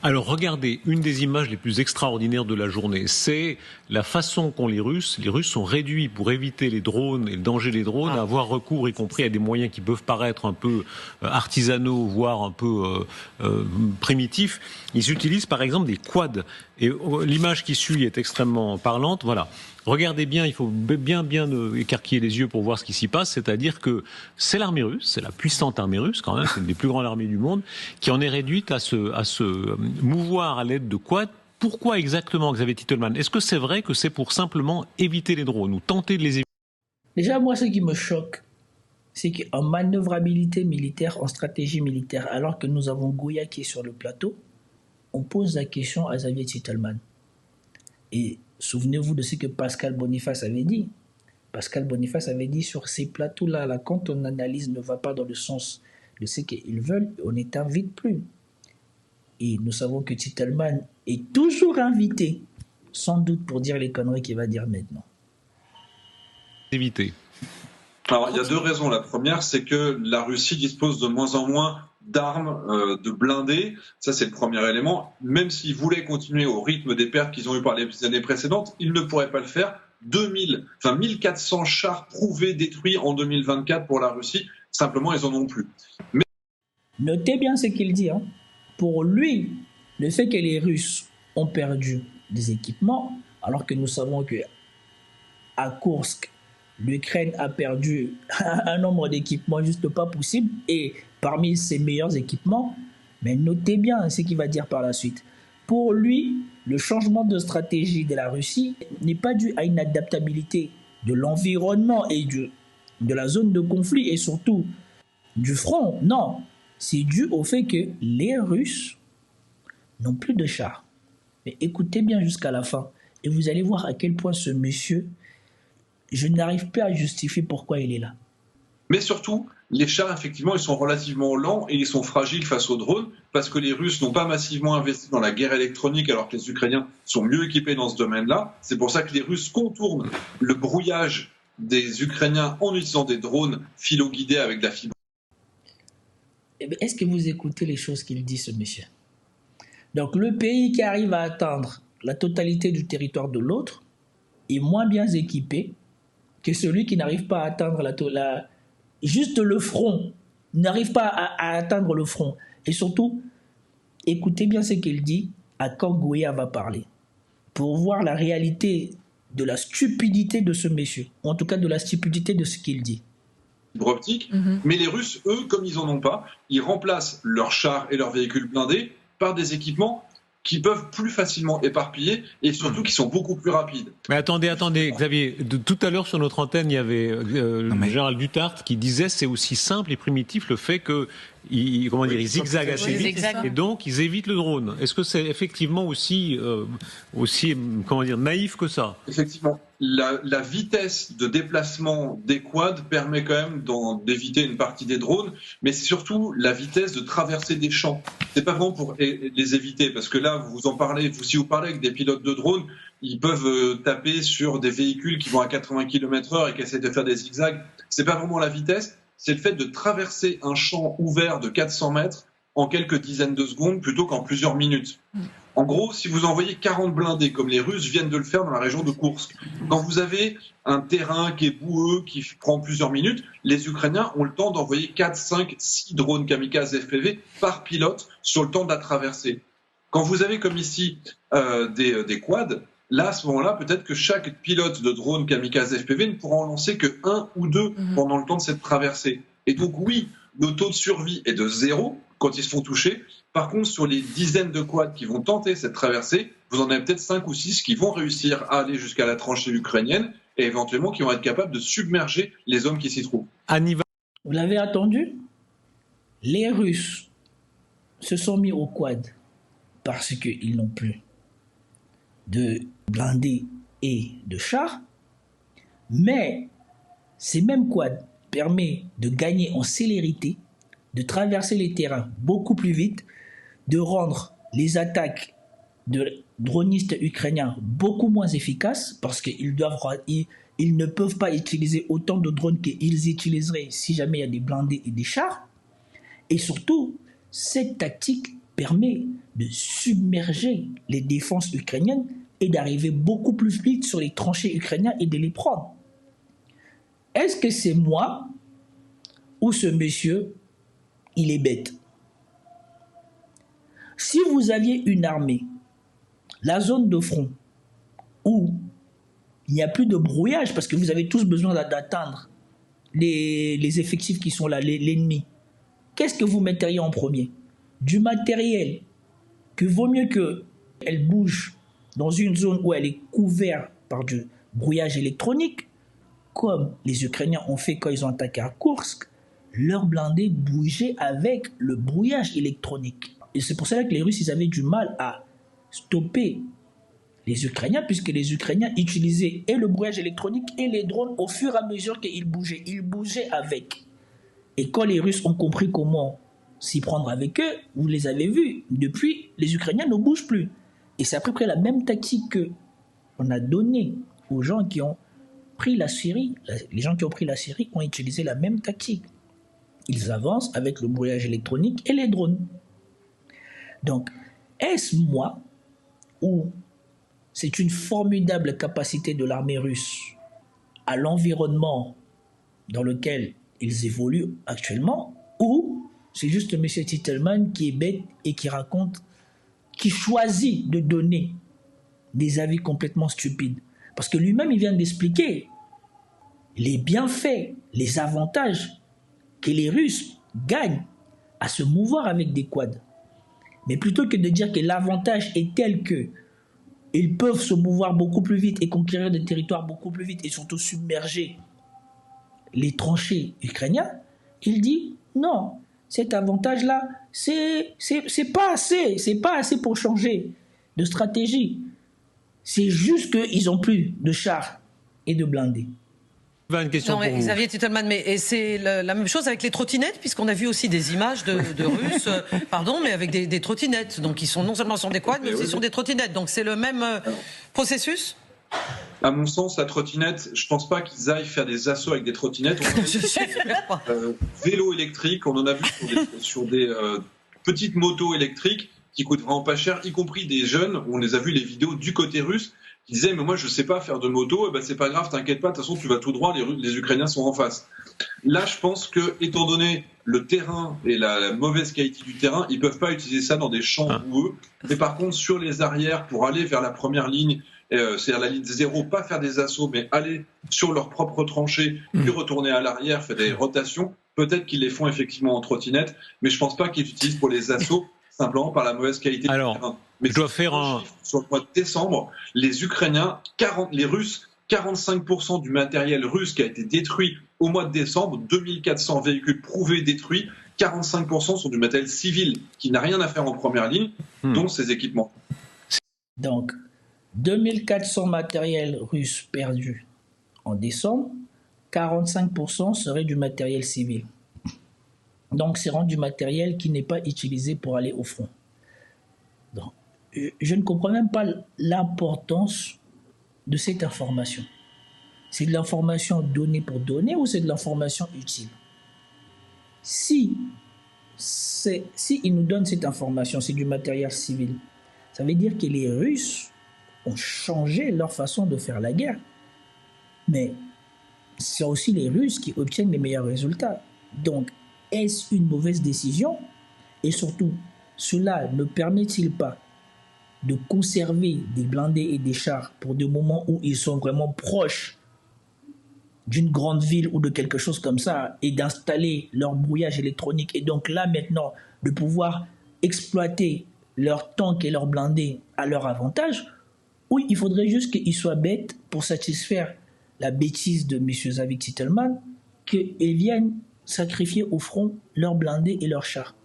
Alors regardez, une des images les plus extraordinaires de la journée, c'est la façon qu'ont les Russes. Les Russes sont réduits pour éviter les drones et le danger des drones à avoir recours y compris à des moyens qui peuvent paraître un peu artisanaux, voire un peu primitifs. Ils utilisent par exemple des quads. Et l'image qui suit est extrêmement parlante. Voilà. Regardez bien, il faut bien écarquiller les yeux pour voir ce qui s'y passe, c'est-à-dire que c'est l'armée russe, c'est la puissante armée russe quand même, c'est une des plus grandes armées du monde, qui en est réduite à se mouvoir à l'aide de quads. Pourquoi exactement, Xavier Titelman? Est-ce que c'est vrai que c'est pour simplement éviter les drones ou tenter de les éviter? Déjà, moi, ce qui me choque, c'est qu'en manœuvrabilité militaire, en stratégie militaire, alors que nous avons Goya qui est sur le plateau, on pose la question à Xavier Titelman. Et souvenez-vous de ce que Pascal Boniface avait dit. Pascal Boniface avait dit sur ces plateaux-là, là, quand ton analyse ne va pas dans le sens de ce qu'ils veulent, on ne t'invite plus. Et nous savons que Titelman est toujours invité, sans doute pour dire les conneries qu'il va dire maintenant. Éviter. Alors, il y a deux raisons. La première, c'est que la Russie dispose de moins en moins d'armes, de blindés. Ça, c'est le premier élément. Même s'ils voulaient continuer au rythme des pertes qu'ils ont eues par les années précédentes, ils ne pourraient pas le faire. 1400 chars prouvés détruits en 2024 pour la Russie. Simplement, ils en ont plus. Mais... Notez bien ce qu'il dit. Pour lui, le fait que les Russes ont perdu des équipements, alors que nous savons que à Koursk, l'Ukraine a perdu un nombre d'équipements juste pas possible, et parmi ses meilleurs équipements, mais notez bien ce qu'il va dire par la suite. Pour lui, le changement de stratégie de la Russie n'est pas dû à une adaptabilité de l'environnement et de la zone de conflit et surtout du front. Non, c'est dû au fait que les Russes n'ont plus de chars. Mais écoutez bien jusqu'à la fin et vous allez voir à quel point ce monsieur, je n'arrive pas à justifier pourquoi il est là. Mais surtout, les chars, effectivement, ils sont relativement lents et ils sont fragiles face aux drones parce que les Russes n'ont pas massivement investi dans la guerre électronique alors que les Ukrainiens sont mieux équipés dans ce domaine-là. C'est pour ça que les Russes contournent le brouillage des Ukrainiens en utilisant des drones philo-guidés avec de la fibre. Est-ce que vous écoutez les choses qu'il dit, ce monsieur? Donc, le pays qui arrive à atteindre la totalité du territoire de l'autre est moins bien équipé que celui qui n'arrive pas à atteindre juste le front, n'arrive pas à atteindre le front. Et surtout, écoutez bien ce qu'il dit à quand Goya va parler, pour voir la réalité de la stupidité de ce monsieur, ou en tout cas de la stupidité de ce qu'il dit. Optique, mais les Russes, eux, comme ils n'en ont pas, ils remplacent leurs chars et leurs véhicules blindés par des équipements qui peuvent plus facilement éparpiller et surtout qui sont beaucoup plus rapides. Mais attendez, Xavier, tout à l'heure sur notre antenne, il y avait Gérald Dutart qui disait c'est aussi simple et primitif le fait que ils zigzaguent assez vite et donc ils évitent le drone. Est-ce que c'est effectivement aussi naïf que ça? Effectivement, la vitesse de déplacement des quads permet quand même d'éviter une partie des drones, mais c'est surtout la vitesse de traverser des champs. C'est pas vraiment pour les éviter, parce que là, si vous parlez avec des pilotes de drones, ils peuvent taper sur des véhicules qui vont à 80 km/h et qui essaient de faire des zigzags. C'est pas vraiment la vitesse, c'est le fait de traverser un champ ouvert de 400 mètres en quelques dizaines de secondes plutôt qu'en plusieurs minutes. En gros, si vous envoyez 40 blindés comme les Russes viennent de le faire dans la région de Koursk, quand vous avez un terrain qui est boueux, qui prend plusieurs minutes, les Ukrainiens ont le temps d'envoyer 4, 5, 6 drones kamikazes FPV par pilote sur le temps de la traversée. Quand vous avez comme ici des quads, là, à ce moment-là, peut-être que chaque pilote de drone kamikaze FPV ne pourra en lancer que 1 ou 2 pendant le temps de cette traversée. Et donc oui, le taux de survie est de 0 quand ils se font toucher. Par contre, sur les dizaines de quads qui vont tenter cette traversée, vous en avez peut-être 5 ou 6 qui vont réussir à aller jusqu'à la tranchée ukrainienne et éventuellement qui vont être capables de submerger les hommes qui s'y trouvent. Vous l'avez entendu? Les Russes se sont mis au quad parce qu'ils n'ont plus de blindés et de chars, mais ces mêmes quads permettent de gagner en célérité, de traverser les terrains beaucoup plus vite, de rendre les attaques de dronistes ukrainiens beaucoup moins efficaces parce qu'ils ne peuvent pas utiliser autant de drones qu'ils utiliseraient si jamais il y a des blindés et des chars. Et surtout, cette tactique permet de submerger les défenses ukrainiennes et d'arriver beaucoup plus vite sur les tranchées ukrainiennes et de les prendre. Est-ce que c'est moi ou ce monsieur, il est bête? Si vous aviez une armée, la zone de front, où il n'y a plus de brouillage, parce que vous avez tous besoin d'atteindre les effectifs qui sont là, l'ennemi, qu'est-ce que vous metteriez en premier? Du matériel, que vaut mieux qu'elle bouge dans une zone où elle est couverte par du brouillage électronique, comme les Ukrainiens ont fait quand ils ont attaqué à Kursk, leurs blindés bougeaient avec le brouillage électronique. Et c'est pour cela que les Russes, ils avaient du mal à stopper les Ukrainiens, puisque les Ukrainiens utilisaient et le brouillage électronique et les drones au fur et à mesure qu'ils bougeaient. Ils bougeaient avec. Et quand les Russes ont compris comment s'y prendre avec eux, vous les avez vus, depuis, les Ukrainiens ne bougent plus. Et c'est à peu près la même tactique qu'on a donnée aux gens qui ont pris la Syrie. Les gens qui ont pris la Syrie ont utilisé la même tactique. Ils avancent avec le brouillage électronique et les drones. Donc, est-ce moi ou c'est une formidable capacité de l'armée russe à l'environnement dans lequel ils évoluent actuellement, ou c'est juste M. Titelman qui est bête et qui choisit de donner des avis complètement stupides? Parce que lui-même, il vient d'expliquer les bienfaits, les avantages que les Russes gagnent à se mouvoir avec des quads. Mais plutôt que de dire que l'avantage est tel que ils peuvent se mouvoir beaucoup plus vite et conquérir des territoires beaucoup plus vite et surtout submerger les tranchées ukrainiennes, il dit non, cet avantage-là, c'est pas assez pour changer de stratégie. C'est juste qu'ils ont plus de chars et de blindés. Une question pour Xavier Titelman, mais c'est la même chose avec les trottinettes, puisqu'on a vu aussi des images de Russes, mais avec des trottinettes, donc ils sont non seulement sur des quads, mais aussi sur des trottinettes. Donc c'est le même processus? À mon sens, la trottinette, je pense pas qu'ils aillent faire des assauts avec des trottinettes. Vélo électrique, on en a vu sur des petites motos électriques qui coûtent vraiment pas cher, y compris des jeunes, on les a vu les vidéos du côté russe, qui disaient mais moi je sais pas faire de moto, c'est pas grave, t'inquiète pas, de toute façon tu vas tout droit, les Ukrainiens sont en face. Là je pense que, étant donné le terrain et la mauvaise qualité du terrain, ils peuvent pas utiliser ça dans des champs boueux, mais par contre sur les arrières pour aller vers la première ligne, c'est-à-dire la ligne 0, pas faire des assauts, mais aller sur leur propre tranchée, puis retourner à l'arrière, faire des rotations, peut-être qu'ils les font effectivement en trottinette, mais je pense pas qu'ils utilisent pour les assauts simplement par la mauvaise qualité du terrain. Mais je dois faire sur le mois de décembre, les Ukrainiens, les Russes, 45% du matériel russe qui a été détruit au mois de décembre, 2400 véhicules prouvés détruits, 45% sont du matériel civil qui n'a rien à faire en première ligne, dont ces équipements. Donc, 2400 matériels russes perdus en décembre, 45% serait du matériel civil. Donc, c'est du matériel qui n'est pas utilisé pour aller au front. Donc, je ne comprends même pas l'importance de cette information. C'est de l'information donnée pour donner ou c'est de l'information utile? Si ils nous donnent cette information, c'est du matériel civil, ça veut dire que les Russes ont changé leur façon de faire la guerre. Mais c'est aussi les Russes qui obtiennent les meilleurs résultats. Donc, est-ce une mauvaise décision? Et surtout, cela ne permet-il pas de conserver des blindés et des chars pour des moments où ils sont vraiment proches d'une grande ville ou de quelque chose comme ça et d'installer leur brouillage électronique et donc là maintenant de pouvoir exploiter leurs tanks et leurs blindés à leur avantage? Oui, il faudrait juste qu'ils soient bêtes pour satisfaire la bêtise de M. Xavier Titelman, qu'ils viennent sacrifier au front leurs blindés et leurs chars.